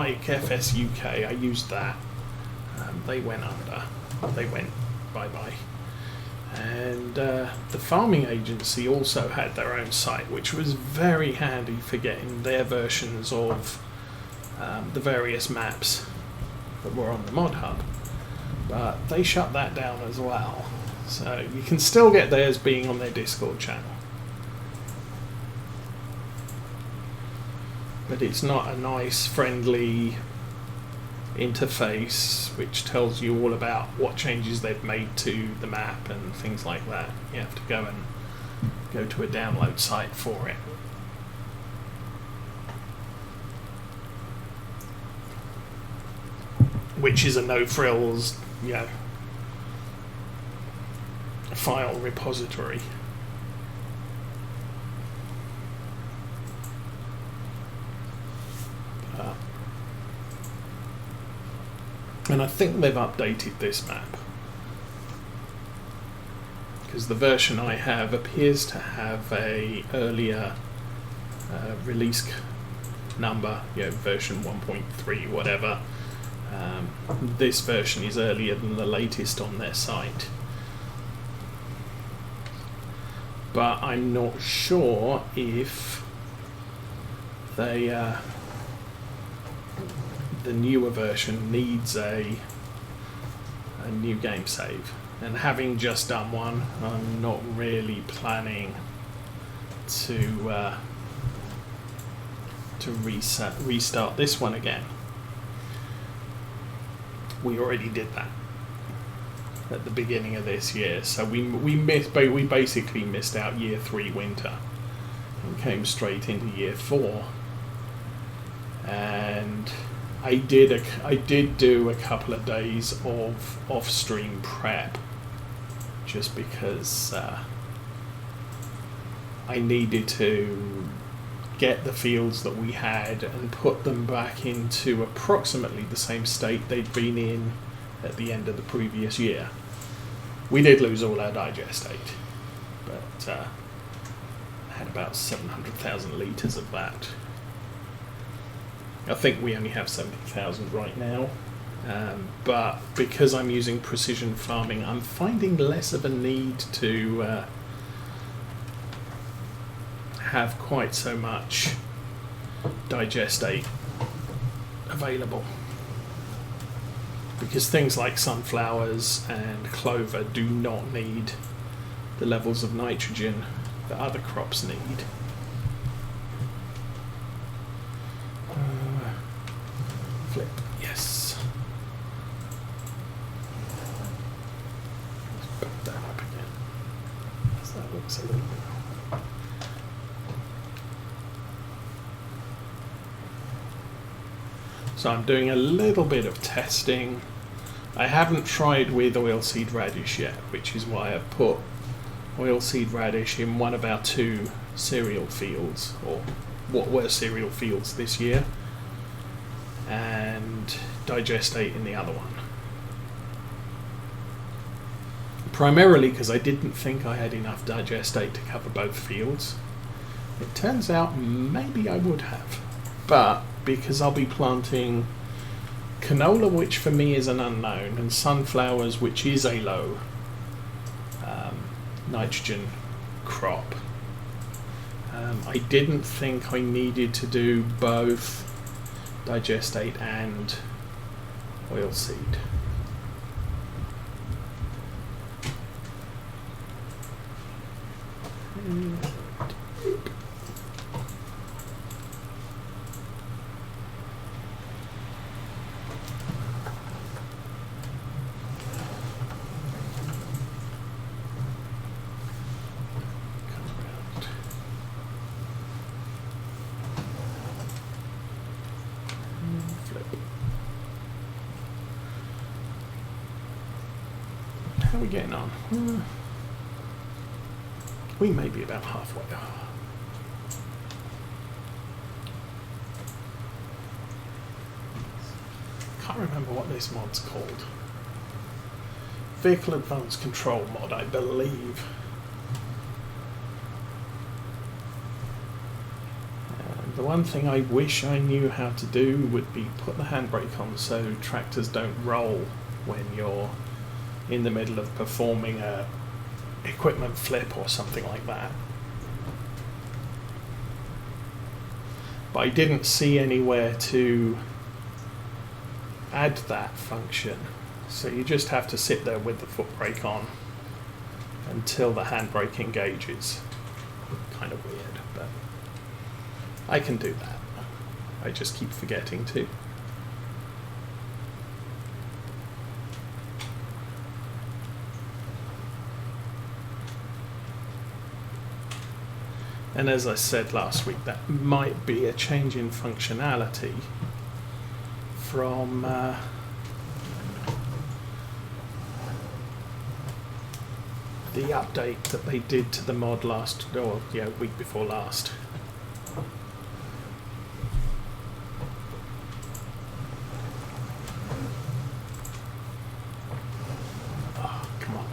like FS UK, I used that. They went under. They went bye-bye. And the farming agency also had their own site, which was very handy for getting their versions of the various maps that were on the mod hub. But they shut that down as well. So you can still get theirs being on their Discord channel. But it's not a nice, friendly interface which tells you all about what changes they've made to the map and things like that. You have to go to a download site for it. Which is a no-frills, file repository. And I think they've updated this map, because the version I have appears to have a earlier release number, version 1.3 whatever. This version is earlier than the latest on their site, but I'm not sure if they the newer version needs a new game save, and having just done one, I'm not really planning to restart this one again. We already did that at the beginning of this year, so we basically missed out year 3 winter and came straight into year 4. And I did do a couple of days of off-stream prep, just because I needed to get the fields that we had and put them back into approximately the same state they'd been in at the end of the previous year. We did lose all our digestate, but I had about 700,000 litres of that. I think we only have 70,000 right now, but because I'm using precision farming, I'm finding less of a need to have quite so much digestate available, because things like sunflowers and clover do not need the levels of nitrogen that other crops need. Flip, yes. Let's back that up again, so that looks a little bit. So I'm doing a little bit of testing. I haven't tried with oilseed radish yet, which is why I've put oilseed radish in one of our 2 cereal fields, or what were cereal fields this year, and digestate in the other one. Primarily because I didn't think I had enough digestate to cover both fields. It turns out maybe I would have, but because I'll be planting canola, which for me is an unknown, and sunflowers, which is a low nitrogen crop, I didn't think I needed to do both digestate and oilseed. How are we getting on? We may be about halfway. Can't remember what this mod's called. Vehicle Advanced Control mod, I believe. The one thing I wish I knew how to do would be put the handbrake on so tractors don't roll when you're in the middle of performing a equipment flip or something like that. But I didn't see anywhere to add that function, so you just have to sit there with the foot brake on until the handbrake engages. Kind of weird, but I can do that. I just keep forgetting to. And as I said last week, that might be a change in functionality from the update that they did to the mod week before last. Oh, come on.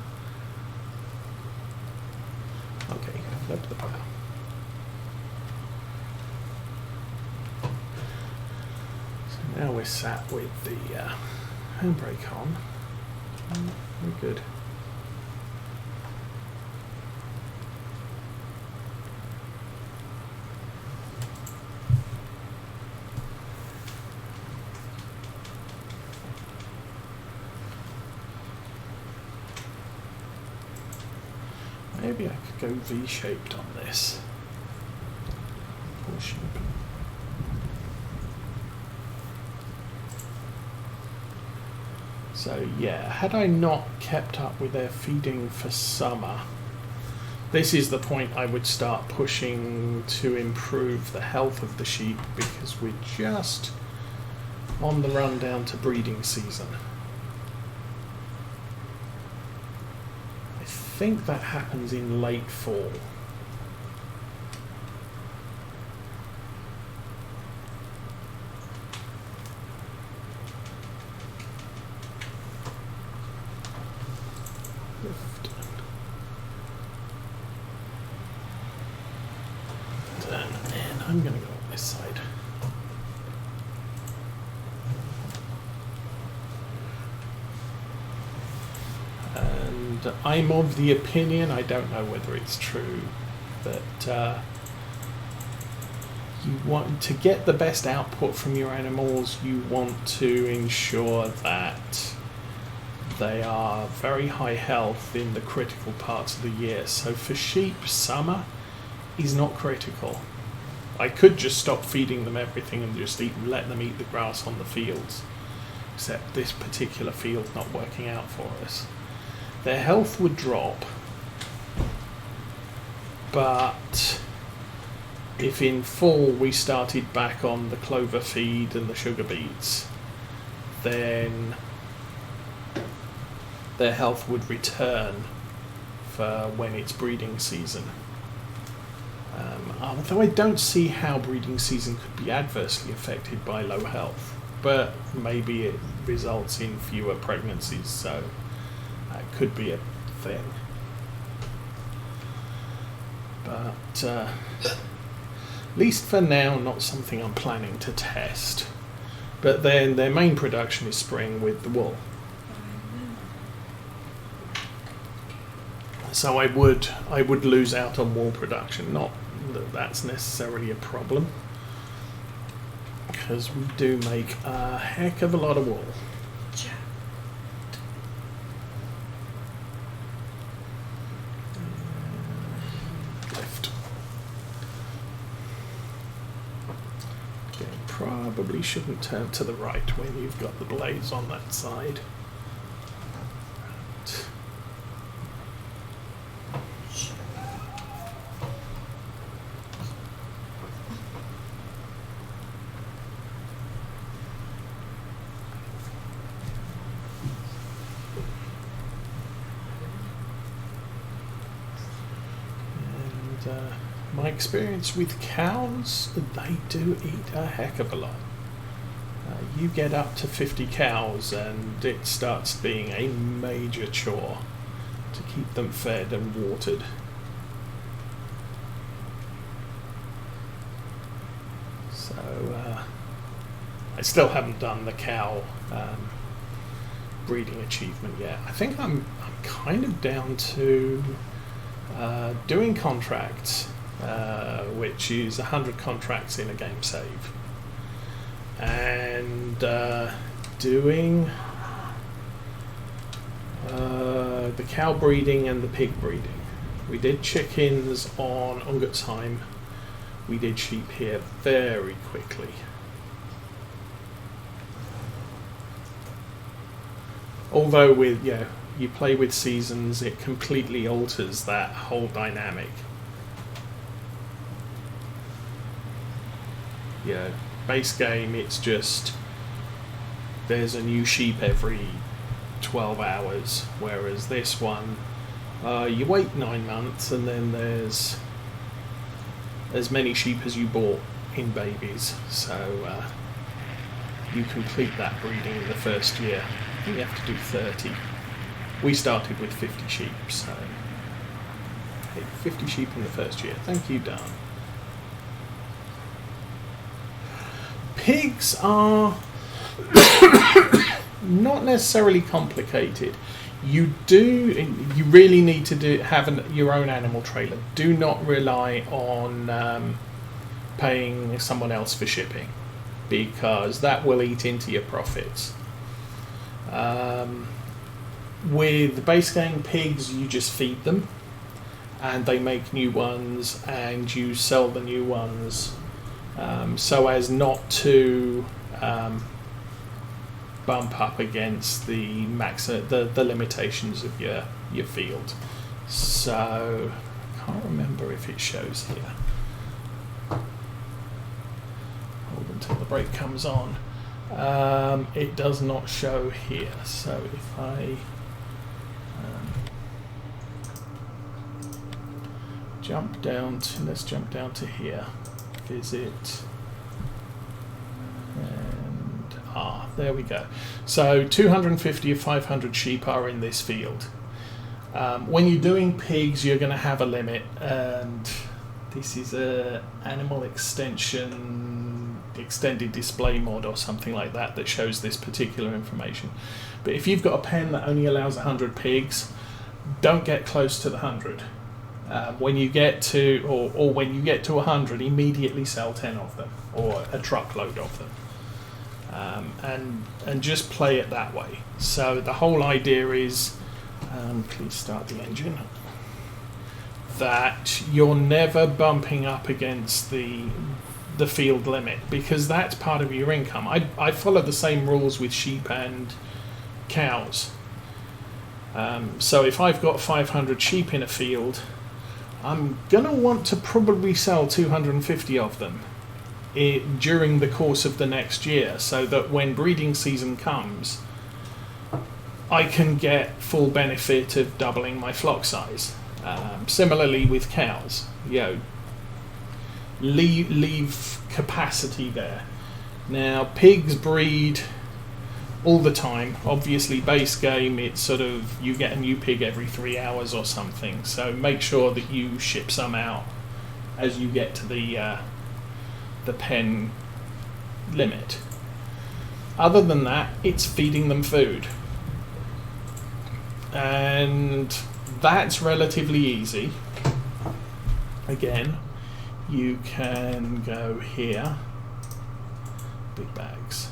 Okay, flip the plow. So now we're sat with the handbrake on. We're good. Maybe I could go V-shaped on this. Or shape. So yeah, had I not kept up with their feeding for summer, this is the point I would start pushing to improve the health of the sheep, because we're just on the run down to breeding season. I think that happens in late fall. And I'm going to go on this side. And I'm of the opinion, I don't know whether it's true, that you want to get the best output from your animals, you want to ensure that they are very high health in the critical parts of the year. So for sheep, summer is not critical. I could just stop feeding them everything and just let them eat the grass on the fields, except this particular field's not working out for us. Their health would drop, but if in fall we started back on the clover feed and the sugar beets, then their health would return for when it's breeding season. Although I don't see how breeding season could be adversely affected by low health, but maybe it results in fewer pregnancies, so that could be a thing. But at least for now, not something I'm planning to test. But then their main production is spring with the wool. So I would lose out on wool production. Not that that's necessarily a problem, because we do make a heck of a lot of wool. Lift. Okay, probably shouldn't turn to the right when you've got the blades on that side. My experience with cows, they do eat a heck of a lot. You get up to 50 cows and it starts being a major chore to keep them fed and watered. I still haven't done the cow breeding achievement yet. I think I'm kind of down to doing contracts, which is 100 contracts in a game save, and doing the cow breeding and the pig breeding. We did chickens on Ungertsheim. We did sheep here very quickly. Although with you play with seasons, it completely alters that whole dynamic. Base game, it's just there's a new sheep every 12 hours, whereas this one you wait 9 months and then there's as many sheep as you bought in babies, so you complete that breeding in the first year. I think you have to do 30. We started with 50 sheep, so 50 sheep in the first year. Thank you, Dan. Pigs are not necessarily complicated. You really need to have your own animal trailer. Do not rely on paying someone else for shipping, because that will eat into your profits. With base game pigs, you just feed them and they make new ones and you sell the new ones, so as not to bump up against the the limitations of your field. So I can't remember if it shows here. Hold until the break comes on. It does not show here, so if I let's jump down to here, visit, and there we go. So 250 of 500 sheep are in this field. When you're doing pigs, you're going to have a limit, and this is a animal extended display mod or something like that shows this particular information. But if you've got a pen that only allows 100 pigs, don't get close to the 100. When you get to, or when you get to 100, immediately sell 10 of them, or a truckload of them, and just play it that way. So the whole idea is, please start the engine, that you're never bumping up against the field limit, because that's part of your income. I follow the same rules with sheep and cows. So if I've got 500 sheep in a field, I'm going to want to probably sell 250 of them during the course of the next year, so that when breeding season comes, I can get full benefit of doubling my flock size. Similarly with cows, leave capacity there. Now pigs breed all the time. Obviously base game, it's sort of, you get a new pig every 3 hours or something, so make sure that you ship some out as you get to the pen limit. Other than that, it's feeding them food, and that's relatively easy. Again, you can go here, big bags,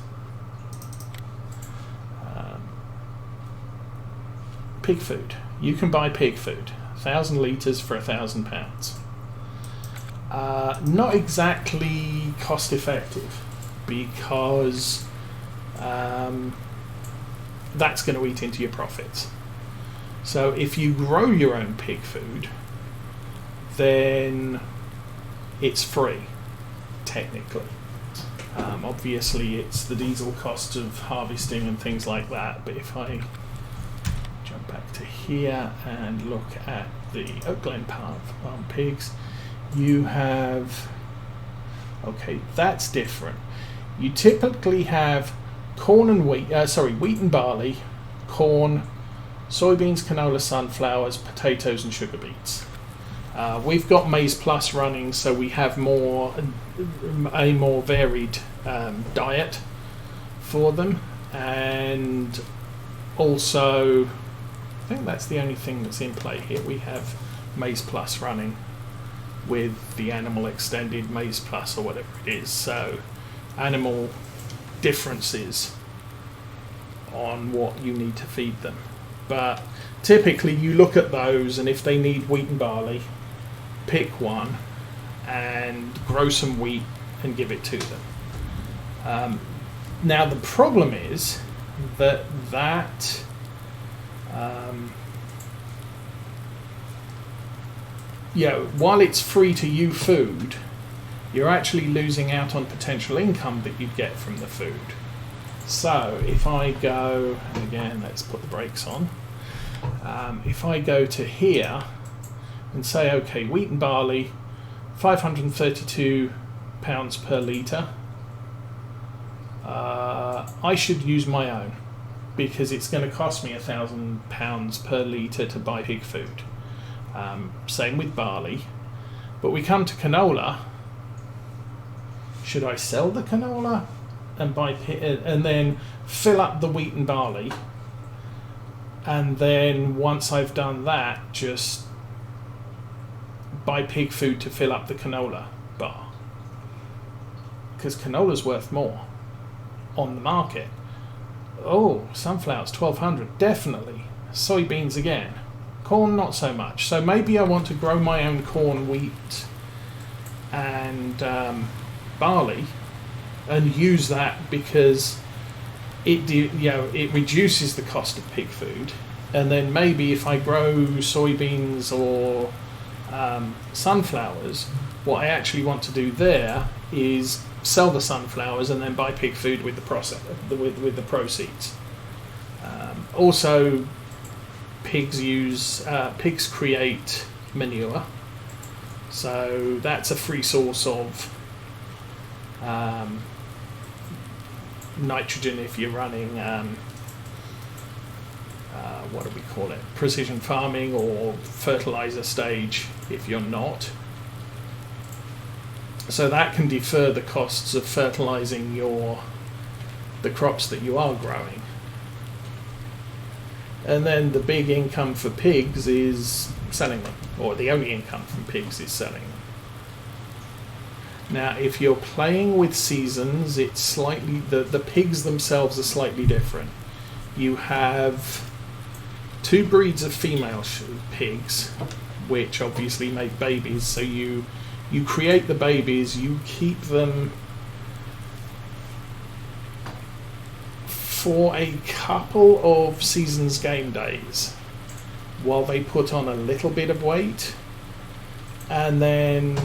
pig food. You can buy pig food, 1,000 litres for £1,000. Not exactly cost effective, because that's going to eat into your profits. So if you grow your own pig food, then it's free, technically. Obviously it's the diesel cost of harvesting and things like that, but if I jump back to here and look at the Oakland part on pigs, you have, okay, that's different. You typically have corn and wheat, wheat and barley, corn, soybeans, canola, sunflowers, potatoes and sugar beets. We've got Maize Plus running, so we have a more varied diet. for them, and also I think that's the only thing that's in play here. We have Maize Plus running with the Animal Extended Maize Plus or whatever it is, so animal differences on what you need to feed them. But typically you look at those, and if they need wheat and barley, pick one and grow some wheat and give it to them. Now the problem is that while it's free to you food, you're actually losing out on potential income that you'd get from the food. So if I go, and again let's put the brakes on, if I go to here and say, okay, wheat and barley, 532 pounds per litre, I should use my own, because it's going to cost me £1,000 per litre to buy pig food. Same with barley. But we come to canola. Should I sell the canola and buy and then fill up the wheat and barley, and then once I've done that, just buy pig food to fill up the canola bar? Because canola's worth more on the market. Oh, sunflowers, 1,200, definitely. Soybeans again. Corn, not so much. So maybe I want to grow my own corn, wheat, and barley, and use that because it reduces the cost of pig food. And then maybe if I grow soybeans or sunflowers, what I actually want to do there is sell the sunflowers and then buy pig food with the proceeds. Also, pigs create manure, so that's a free source of nitrogen if you're running what do we call it, precision farming, or fertilizer stage if you're not. So that can defer the costs of fertilizing the crops that you are growing. And then the big income for pigs is selling them, or the only income from pigs is selling them. Now, if you're playing with seasons, it's slightly, the pigs themselves are slightly different. You have two breeds of female pigs, which obviously make babies. So you create the babies, you keep them for a couple of seasons game days while they put on a little bit of weight, and then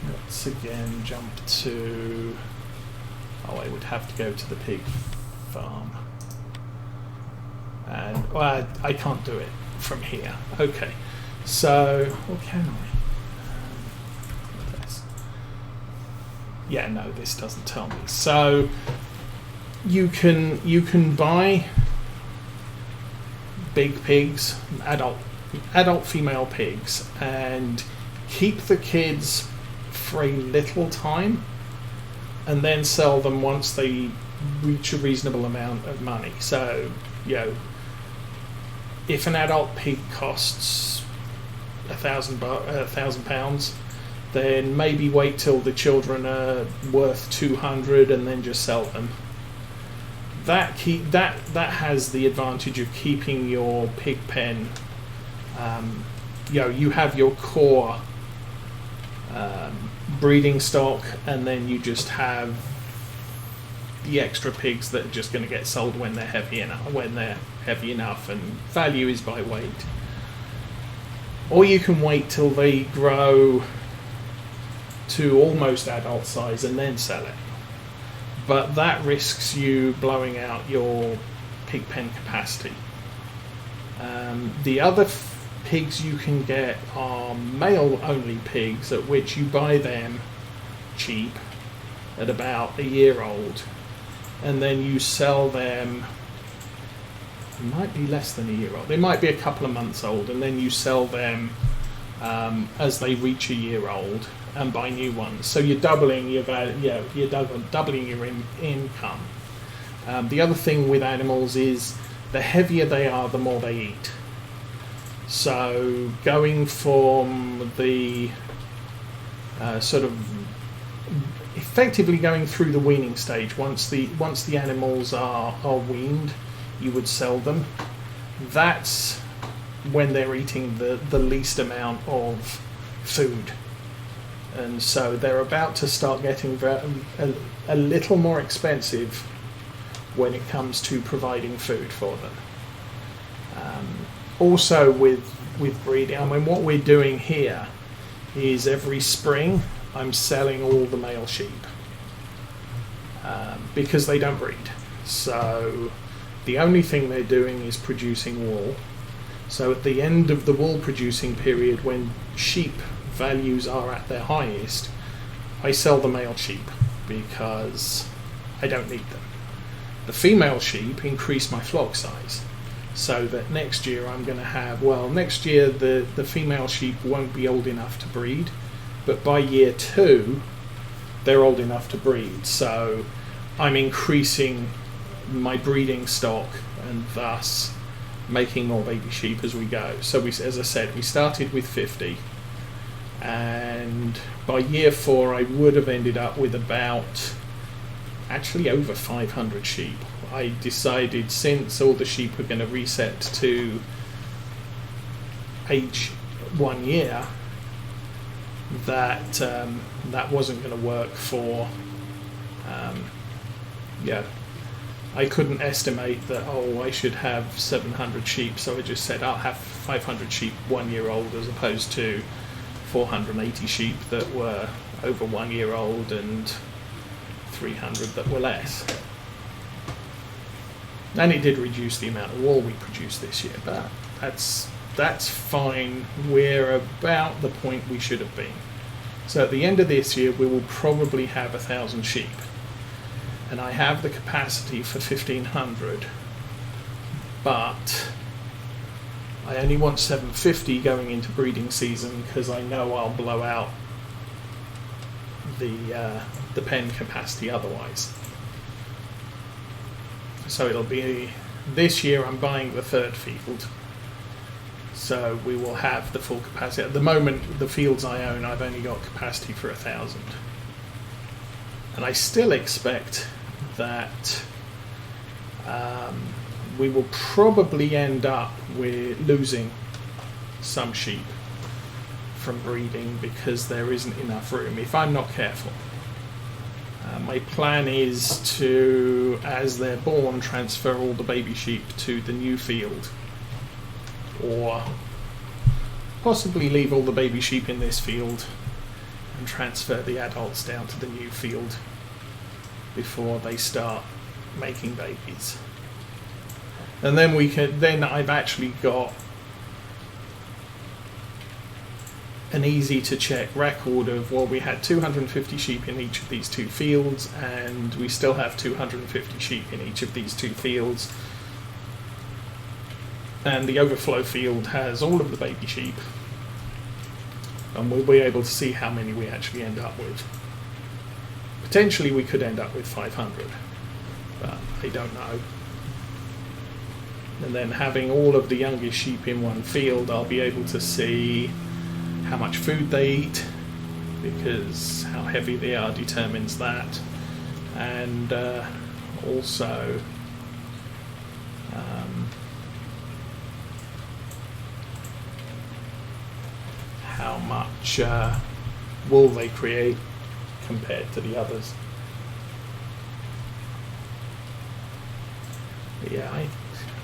let's again jump to, I would have to go to the pig farm, and I can't do it from here. Okay, so, or can I? Yeah, no, this doesn't tell me. So you can buy big pigs, adult female pigs, and keep the kids for a little time, and then sell them once they reach a reasonable amount of money. So, if an adult pig costs £1,000, then maybe wait till the children are worth 200 and then just sell them. That has the advantage of keeping your pig pen. You have your core breeding stock, and then you just have the extra pigs that are just going to get sold when they're heavy enough, and value is by weight. Or you can wait till they grow to almost adult size and then sell it. But that risks you blowing out your pig pen capacity. The other pigs you can get are male-only pigs, at which you buy them cheap at about a year old, and then you sell them. It might be less than a year old. They might be a couple of months old, and then you sell them as they reach a year old, and buy new ones. So you're doubling your value. You're doubling your income. The other thing with animals is the heavier they are, the more they eat. So going from the sort of effectively going through the weaning stage, once the animals are weaned, you would sell them. That's when they're eating the least amount of food. And so they're about to start getting a little more expensive when it comes to providing food for them. Also with breeding, I mean, what we're doing here is every spring I'm selling all the male sheep because they don't breed. So the only thing they're doing is producing wool. So at the end of the wool producing period, when sheep values are at their highest, I sell the male sheep because I don't need them. The female sheep increase my flock size, so that next year I'm going to have, next year the female sheep won't be old enough to breed, but by year 2 they're old enough to breed. So I'm increasing my breeding stock and thus making more baby sheep as we go. So as I said, we started with 50, and by year 4 I would have ended up with about actually over 500 sheep. I decided, since all the sheep were going to reset to age 1 year, that that wasn't going to work for I couldn't estimate that, I should have 700 sheep, so I just said I'll have 500 sheep 1 year old as opposed to 480 sheep that were over 1 year old and 300 that were less. And it did reduce the amount of wool we produced this year, but that's fine. We're about the point we should have been. So at the end of this year we will probably have 1,000 sheep, and I have the capacity for 1,500, but I only want 750 going into breeding season because I know I'll blow out the pen capacity otherwise. So it'll be, this year I'm buying the 3rd field, so we will have the full capacity. At the moment, the fields I own, I've only got capacity for 1,000, and I still expect that we will probably end up with losing some sheep from breeding because there isn't enough room if I'm not careful. My plan is to, as they're born, transfer all the baby sheep to the new field, or possibly leave all the baby sheep in this field and transfer the adults down to the new field before they start making babies. And then I've actually got an easy to check record of, we had 250 sheep in each of these 2 fields, and we still have 250 sheep in each of these 2 fields, and the overflow field has all of the baby sheep, and we'll be able to see how many we actually end up with. Potentially we could end up with 500, but I don't know. And then having all of the youngest sheep in one field, I'll be able to see how much food they eat, because how heavy they are determines that, and also how much wool they create compared to the others. Yeah,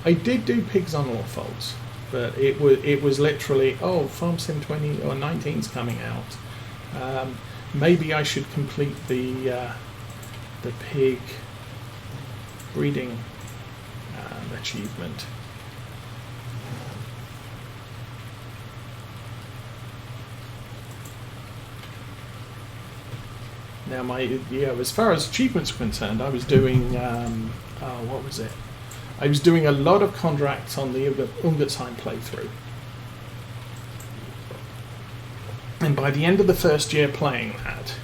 I did do pigs on Oakfield, but it was literally, Farm Sim 20 or 19's coming out. Maybe I should complete the pig breeding achievement. Now, as far as achievements are concerned, I was doing what was it? I was doing a lot of contracts on the Ungertsheim playthrough. And by the end of the first year playing that,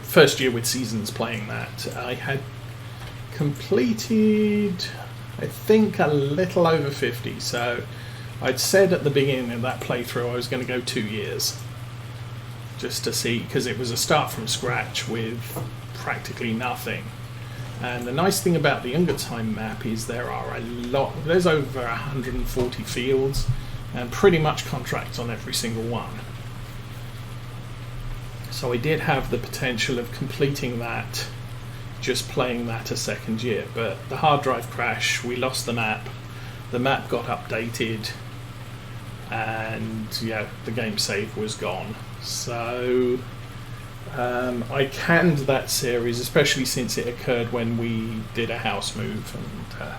first year with Seasons playing that, I had completed, I think, a little over 50. So I'd said at the beginning of that playthrough I was going to go 2 years, just to see, because it was a start from scratch with practically nothing. And the nice thing about the Ungertheim map is there's over 140 fields and pretty much contracts on every single one. So I did have the potential of completing that, just playing that a second year. But the hard drive crashed, we lost the map got updated, and yeah, the game save was gone. So I canned that series, especially since it occurred when we did a house move, and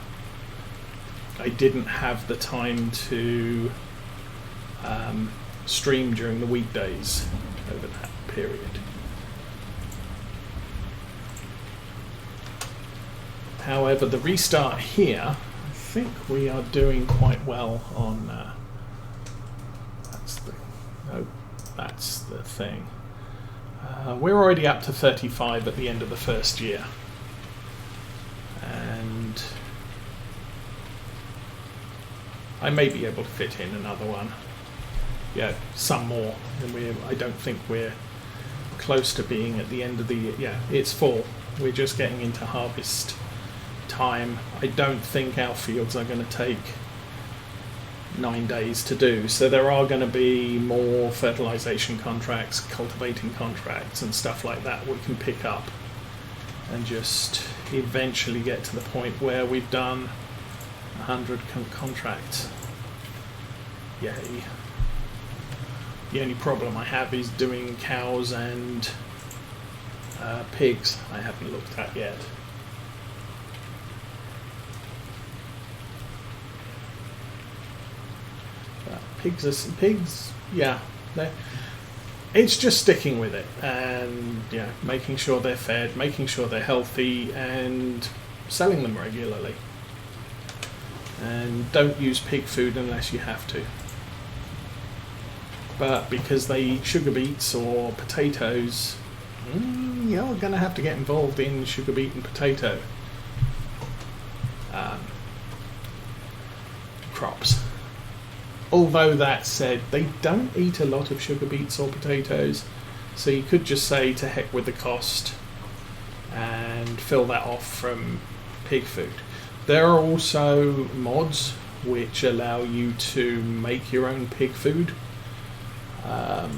I didn't have the time to stream during the weekdays over that period. However, the restart here, I think we are doing quite well on. That's the thing. We're already up to 35 at the end of the first year, and I may be able to fit in another one. Yeah, some more. And I don't think we're close to being at the end of the year. Yeah, it's fall. We're just getting into harvest time. I don't think our fields are going to take 9 days to do, so there are going to be more fertilization contracts, cultivating contracts and stuff like that we can pick up and just eventually get to the point where we've done 100 contracts. Yay. The only problem I have is doing cows and pigs. I haven't looked at yet. Pigs, yeah. It's just sticking with it and yeah, making sure they're fed, making sure they're healthy, and selling them regularly. And don't use pig food unless you have to. But because they eat sugar beets or potatoes, you're going to have to get involved in sugar beet and potato crops. Although that said, they don't eat a lot of sugar beets or potatoes, so you could just say to heck with the cost and fill that off from pig food. There are also mods which allow you to make your own pig food. I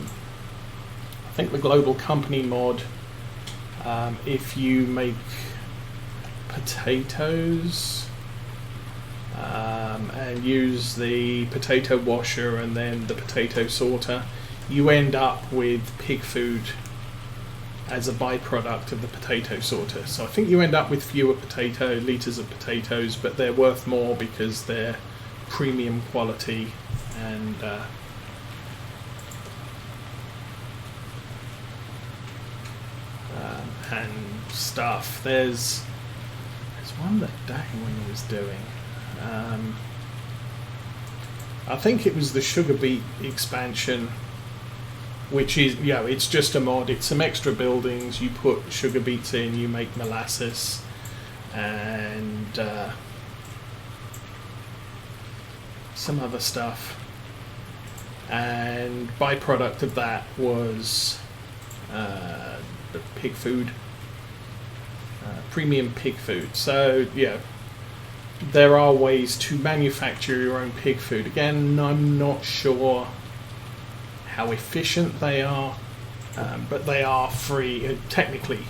think the Global Company mod, if you make potatoes and use the potato washer and then the potato sorter, you end up with pig food as a byproduct of the potato sorter. So I think you end up with fewer litres of potatoes, but they're worth more because they're premium quality and stuff. There's one that Dagwin was doing. I think it was the sugar beet expansion, which is, yeah, it's just a mod. It's some extra buildings. You put sugar beets in, you make molasses, and some other stuff. And byproduct of that was the pig food, premium pig food. So yeah, there are ways to manufacture your own pig food. Again, I'm not sure how efficient they are, but they are free, technically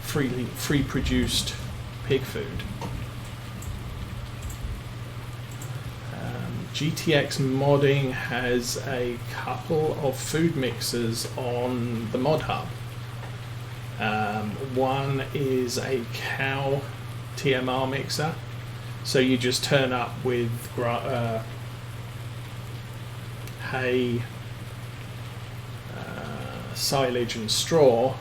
free produced pig food. GTX Modding has a couple of food mixers on the mod hub. One is a cow TMR mixer, so you just turn up with hay, silage and straw,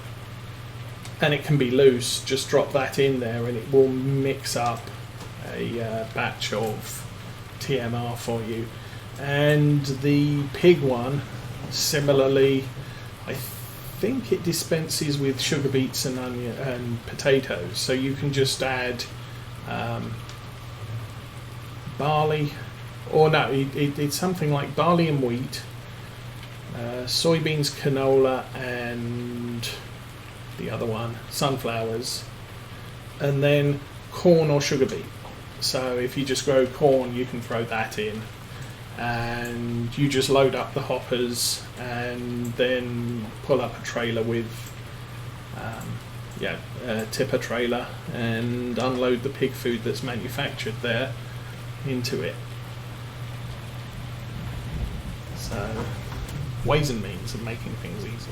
and it can be loose. Just drop that in there and it will mix up a batch of TMR for you. And the pig one, similarly, I think it dispenses with sugar beets and onion and potatoes, so you can just add barley, or no, it's something like barley and wheat, soybeans, canola, and the other one, sunflowers, and then corn or sugar beet. So if you just grow corn, you can throw that in, and you just load up the hoppers and then pull up a trailer with a tipper trailer and unload the pig food that's manufactured there into it. So ways and means of making things easier.